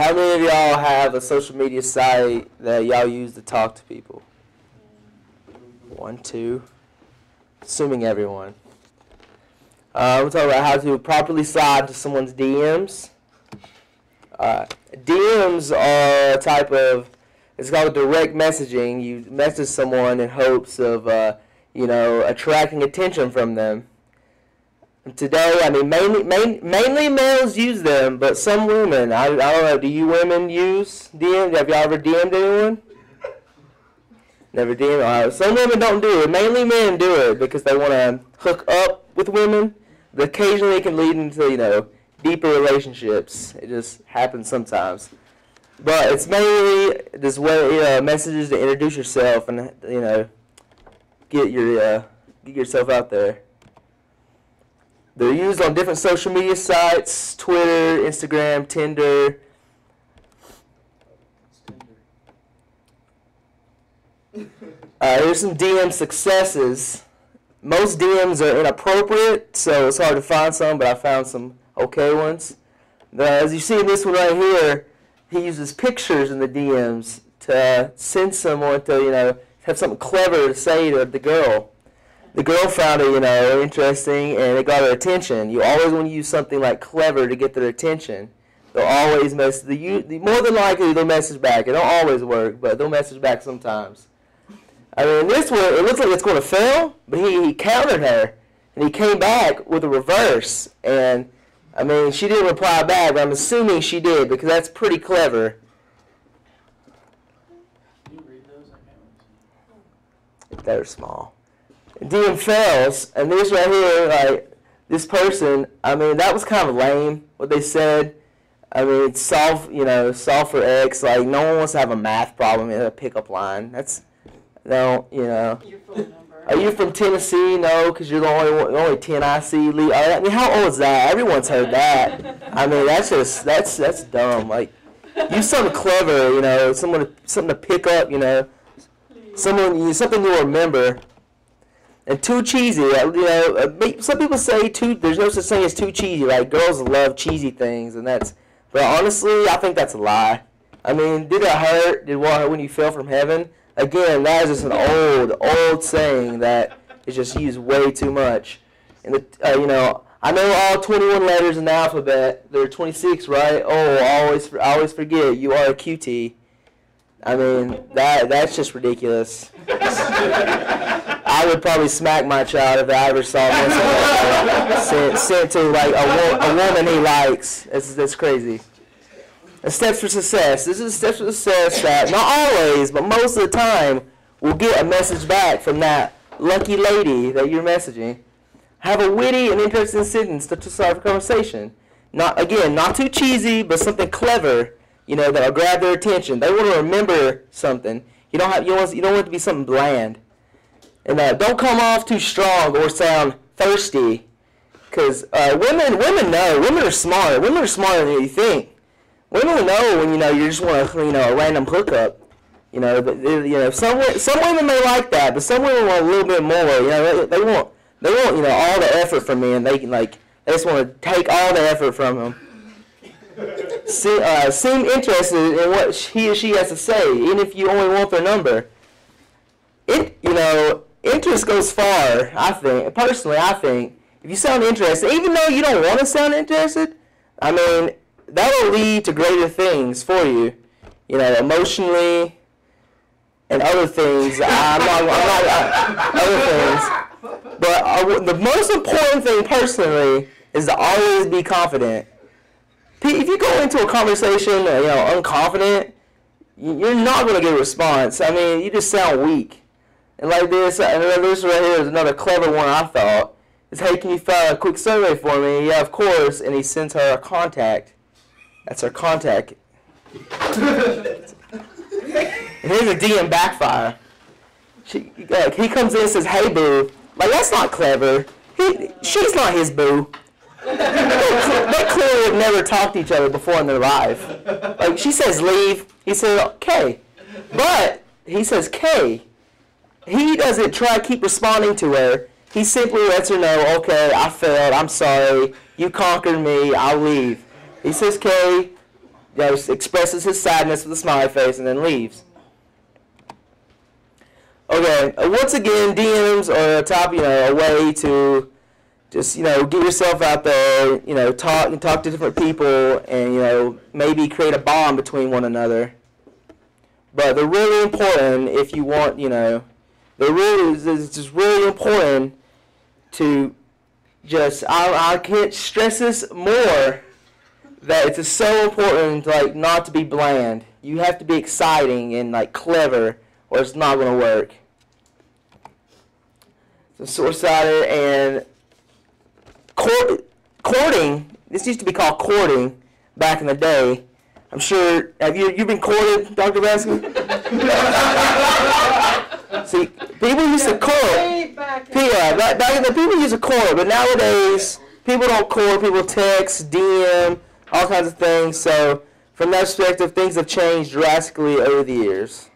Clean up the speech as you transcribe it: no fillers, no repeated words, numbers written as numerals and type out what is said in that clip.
how many of y'all have a social media site that y'all use to talk to people? 1, 2. Assuming everyone. We'll talk about how to properly slide to someone's DMs. DMs are a type of, it's called direct messaging. You message someone in hopes of, attracting attention from them. And today, I mean, mainly males use them, but some women, I don't know, do you women use DMs? Have y'all ever DM'd anyone? Never DM'd? Some women don't do it. Mainly men do it because they want to hook up with women. But occasionally it can lead into, deeper relationships. It just happens sometimes. But it's mainly this way, messages to introduce yourself and, get yourself out there. They're used on different social media sites, Twitter, Instagram, Tinder. Here's some DM successes. Most DMs are inappropriate, so it's hard to find some, but I found some okay ones. As you see in this one right here, he uses pictures in the DMs to send someone to, have something clever to say to the girl. The girl found it, interesting, and it got her attention. You always want to use something like clever to get their attention. They'll always more than likely they'll message back. It don't always work, but they'll message back sometimes. I mean, this one, it looks like it's going to fail, but he countered her, and he came back with a reverse. And, I mean, she didn't reply back, but I'm assuming she did, because that's pretty clever. Can you read those? I can't. They're small. DM fails, and this right here, this person, I mean, that was kind of lame, what they said. I mean, it's solve for X, no one wants to have a math problem in a pickup line. No, Your phone number. Are you from Tennessee? No, because you're the only 10 I see. I mean, how old is that? Everyone's heard that. I mean, that's dumb. Use something clever, something to pick up, something you'll remember. And too cheesy, some people say there's no such thing as too cheesy. Girls love cheesy things, but honestly, I think that's a lie. I mean, did it hurt? When you fell from heaven? Again, that is just an old saying that is just used way too much. And I know all 21 letters in the alphabet. There are 26, right? Oh, I always forget. You are a QT. I mean, that's just ridiculous. I would probably smack my child if I ever saw this sent to a woman he likes. That's crazy. And steps for success. This is steps for success that not always, but most of the time, will get a message back from that lucky lady that you're messaging. Have a witty and interesting sentence to start a conversation. Not too cheesy, but something clever. That'll grab their attention. They want to remember something. You don't want it to be something bland. And don't come off too strong or sound thirsty, because women know. Women are smart. Women are smarter than you think. Women know when you just want a random hookup. Some women may like that, but some women want a little bit more. They want all the effort from me, and they just want to take all the effort from them. Seem interested in what he or she has to say, even if you only want their number. Interest goes far, I think. Personally, I think. If you sound interested, even though you don't want to sound interested, I mean, that'll lead to greater things for you. Emotionally and other things. Other things. But the most important thing, personally, is to always be confident. If you go into a conversation, unconfident, you're not going to get a response. I mean, you just sound weak. And this right here is another clever one I thought. Is, hey, can you fill a quick survey for me? Yeah, of course. And he sends her a contact. That's her contact. And here's a DM backfire. He comes in and says, hey, boo. That's not clever. She's not his boo. They clearly have never talked to each other before in their life. She says leave. He says, okay. But he says K. He doesn't try to keep responding to her. He simply lets her know, okay, I failed. I'm sorry. You conquered me. I'll leave. He says K. expresses his sadness with a smiley face and then leaves. Okay, once again, DMs are a way to just, get yourself out there, talk to different people, and, maybe create a bond between one another. But they're really important if you want, it's just really important to just, I can't stress this more, that it's just so important, not to be bland. You have to be exciting and, clever, or it's not going to work. So short-sighted and courting, this used to be called courting back in the day. I'm sure, have you been courted, Dr. Baskin? See, people used to court. Back in the people used to court, but nowadays people don't court. People text, DM, all kinds of things. So from that perspective, things have changed drastically over the years.